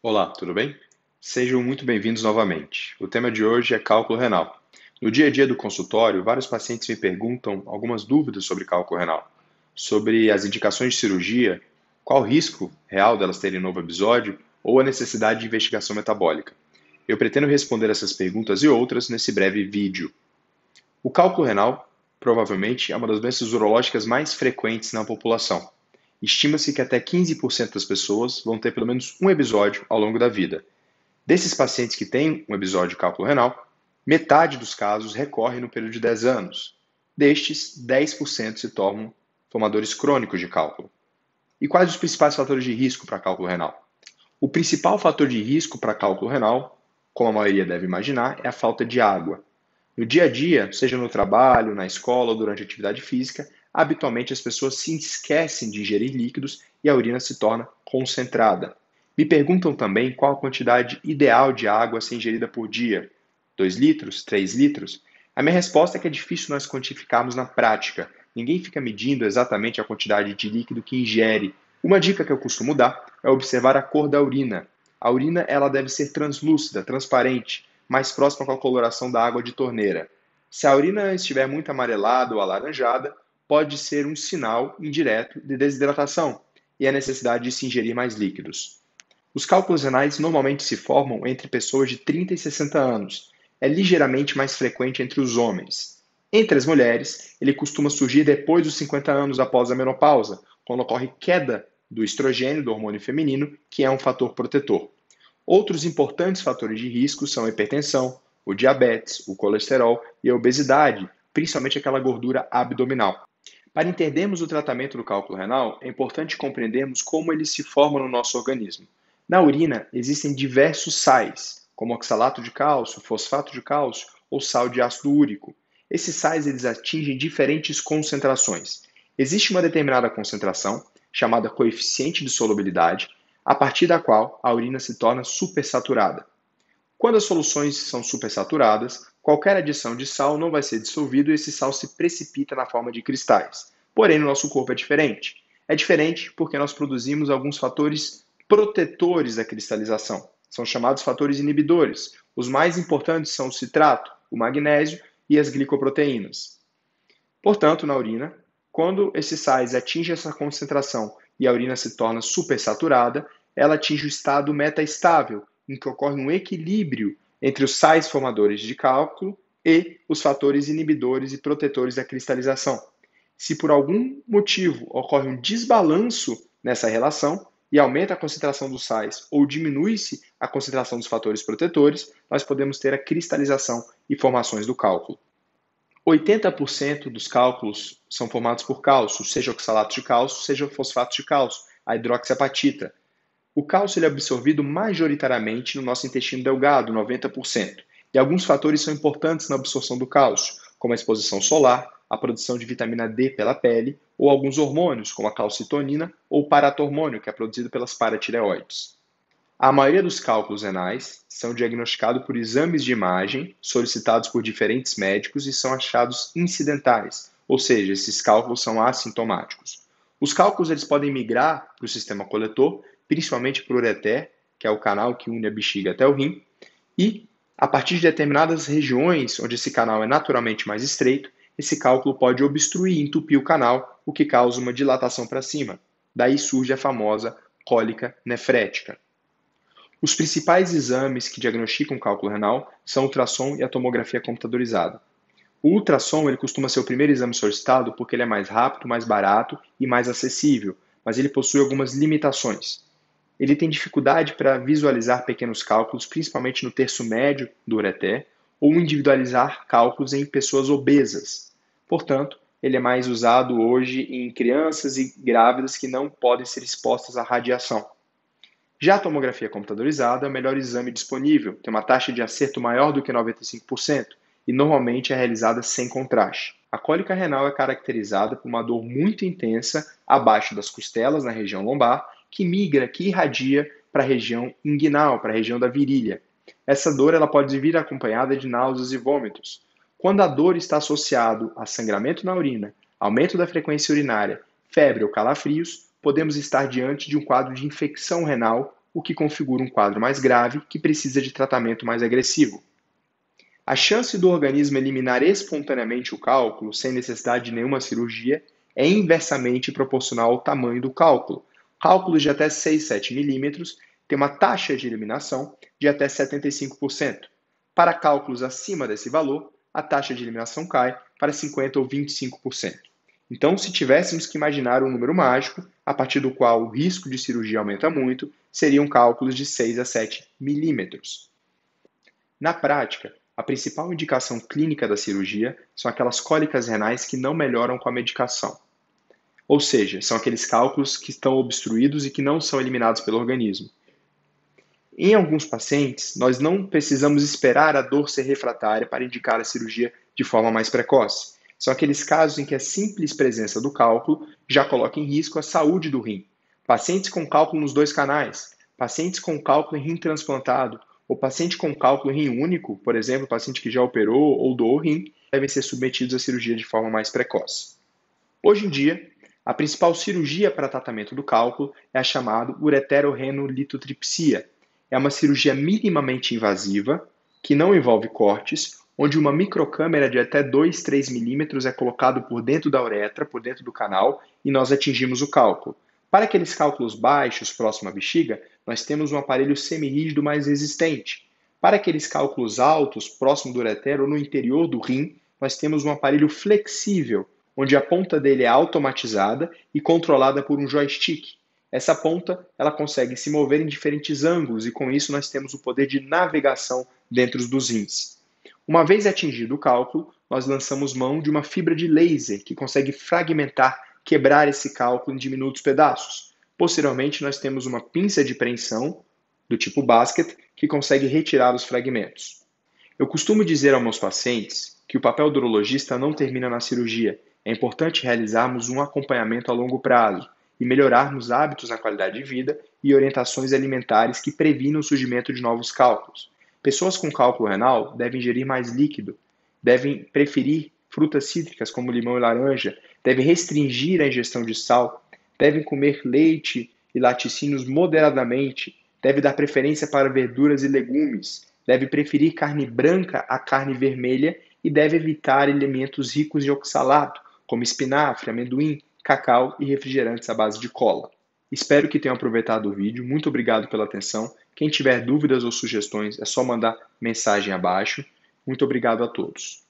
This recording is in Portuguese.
Olá, tudo bem? Sejam muito bem-vindos novamente. O tema de hoje é cálculo renal. No dia a dia do consultório, vários pacientes me perguntam algumas dúvidas sobre cálculo renal, sobre as indicações de cirurgia, qual o risco real delas terem novo episódio ou a necessidade de investigação metabólica. Eu pretendo responder essas perguntas e outras nesse breve vídeo. O cálculo renal provavelmente é uma das doenças urológicas mais frequentes na população. Estima-se que até 15% das pessoas vão ter pelo menos um episódio ao longo da vida. Desses pacientes que têm um episódio de cálculo renal, metade dos casos recorre no período de 10 anos. Destes, 10% se tornam formadores crônicos de cálculo. E quais os principais fatores de risco para cálculo renal? O principal fator de risco para cálculo renal, como a maioria deve imaginar, é a falta de água. No dia a dia, seja no trabalho, na escola ou durante a atividade física, habitualmente as pessoas se esquecem de ingerir líquidos e a urina se torna concentrada. Me perguntam também qual a quantidade ideal de água a ser ingerida por dia. 2 litros? 3 litros? A minha resposta é que é difícil nós quantificarmos na prática. Ninguém fica medindo exatamente a quantidade de líquido que ingere. Uma dica que eu costumo dar é observar a cor da urina. A urina ela deve ser translúcida, transparente, mais próxima com a coloração da água de torneira. Se a urina estiver muito amarelada ou alaranjada, pode ser um sinal indireto de desidratação e a necessidade de se ingerir mais líquidos. Os cálculos renais normalmente se formam entre pessoas de 30 e 60 anos. É ligeiramente mais frequente entre os homens. Entre as mulheres, ele costuma surgir depois dos 50 anos após a menopausa, quando ocorre queda do estrogênio, do hormônio feminino, que é um fator protetor. Outros importantes fatores de risco são a hipertensão, o diabetes, o colesterol e a obesidade, principalmente aquela gordura abdominal. Para entendermos o tratamento do cálculo renal, é importante compreendermos como ele se forma no nosso organismo. Na urina existem diversos sais, como oxalato de cálcio, fosfato de cálcio ou sal de ácido úrico. Esses sais eles atingem diferentes concentrações. Existe uma determinada concentração, chamada coeficiente de solubilidade, a partir da qual a urina se torna supersaturada. Quando as soluções são supersaturadas, qualquer adição de sal não vai ser dissolvido e esse sal se precipita na forma de cristais. Porém, no nosso corpo é diferente. É diferente porque nós produzimos alguns fatores protetores da cristalização. São chamados fatores inibidores. Os mais importantes são o citrato, o magnésio e as glicoproteínas. Portanto, na urina, quando esses sais atingem essa concentração e a urina se torna supersaturada, ela atinge o estado metaestável, em que ocorre um equilíbrio entre os sais formadores de cálculo e os fatores inibidores e protetores da cristalização. Se por algum motivo ocorre um desbalanço nessa relação e aumenta a concentração dos sais ou diminui-se a concentração dos fatores protetores, nós podemos ter a cristalização e formações do cálculo. 80% dos cálculos são formados por cálcio, seja oxalato de cálcio, seja fosfato de cálcio, a hidroxiapatita. O cálcio ele é absorvido majoritariamente no nosso intestino delgado, 90%. E alguns fatores são importantes na absorção do cálcio, como a exposição solar, a produção de vitamina D pela pele, ou alguns hormônios, como a calcitonina ou o paratormônio, que é produzido pelas paratireoides. A maioria dos cálculos renais são diagnosticados por exames de imagem solicitados por diferentes médicos e são achados incidentais, ou seja, esses cálculos são assintomáticos. Os cálculos eles podem migrar para o sistema coletor, principalmente para o ureter, que é o canal que une a bexiga até o rim, e a partir de determinadas regiões onde esse canal é naturalmente mais estreito, esse cálculo pode obstruir e entupir o canal, o que causa uma dilatação para cima. Daí surge a famosa cólica nefrética. Os principais exames que diagnosticam cálculo renal são o ultrassom e a tomografia computadorizada. O ultrassom ele costuma ser o primeiro exame solicitado porque ele é mais rápido, mais barato e mais acessível, mas ele possui algumas limitações. Ele tem dificuldade para visualizar pequenos cálculos, principalmente no terço médio do ureter, ou individualizar cálculos em pessoas obesas. Portanto, ele é mais usado hoje em crianças e grávidas que não podem ser expostas à radiação. Já a tomografia computadorizada é o melhor exame disponível, tem uma taxa de acerto maior do que 95% e normalmente é realizada sem contraste. A cólica renal é caracterizada por uma dor muito intensa abaixo das costelas, na região lombar, que irradia para a região inguinal, para a região da virilha. Essa dor ela pode vir acompanhada de náuseas e vômitos. Quando a dor está associada a sangramento na urina, aumento da frequência urinária, febre ou calafrios, podemos estar diante de um quadro de infecção renal o que configura um quadro mais grave que precisa de tratamento mais agressivo. A chance do organismo eliminar espontaneamente o cálculo, sem necessidade de nenhuma cirurgia, é inversamente proporcional ao tamanho do cálculo. Cálculos de até 6, 7 milímetros têm uma taxa de eliminação de até 75%. Para cálculos acima desse valor, a taxa de eliminação cai para 50% ou 25%. Então, se tivéssemos que imaginar um número mágico, a partir do qual o risco de cirurgia aumenta muito, seriam cálculos de 6 a 7 milímetros. Na prática, a principal indicação clínica da cirurgia são aquelas cólicas renais que não melhoram com a medicação. Ou seja, são aqueles cálculos que estão obstruídos e que não são eliminados pelo organismo. Em alguns pacientes, nós não precisamos esperar a dor ser refratária para indicar a cirurgia de forma mais precoce. São aqueles casos em que a simples presença do cálculo já coloca em risco a saúde do rim. Pacientes com cálculo nos 2 canais, pacientes com cálculo em rim transplantado, ou paciente com cálculo em rim único, por exemplo, paciente que já operou ou doou o rim, devem ser submetidos à cirurgia de forma mais precoce. Hoje em dia, a principal cirurgia para tratamento do cálculo é a chamada ureterorenolitotripsia. É uma cirurgia minimamente invasiva, que não envolve cortes, onde uma microcâmera de até 2, 3 milímetros é colocado por dentro da uretra, por dentro do canal, e nós atingimos o cálculo. Para aqueles cálculos baixos, próximo à bexiga, nós temos um aparelho semirrígido mais resistente. Para aqueles cálculos altos, próximo do ureter ou no interior do rim, nós temos um aparelho flexível, onde a ponta dele é automatizada e controlada por um joystick. Essa ponta ela consegue se mover em diferentes ângulos e com isso nós temos o poder de navegação dentro dos rins. Uma vez atingido o cálculo, nós lançamos mão de uma fibra de laser que consegue fragmentar, quebrar esse cálculo em diminutos pedaços. Posteriormente, nós temos uma pinça de preensão, do tipo basket, que consegue retirar os fragmentos. Eu costumo dizer aos meus pacientes que o papel do urologista não termina na cirurgia. É importante realizarmos um acompanhamento a longo prazo e melhorarmos hábitos na qualidade de vida e orientações alimentares que previnam o surgimento de novos cálculos. Pessoas com cálculo renal devem ingerir mais líquido, devem preferir frutas cítricas como limão e laranja, devem restringir a ingestão de sal, devem comer leite e laticínios moderadamente, devem dar preferência para verduras e legumes, devem preferir carne branca à carne vermelha e devem evitar alimentos ricos em oxalato, como espinafre, amendoim, cacau e refrigerantes à base de cola. Espero que tenham aproveitado o vídeo. Muito obrigado pela atenção. Quem tiver dúvidas ou sugestões, é só mandar mensagem abaixo. Muito obrigado a todos.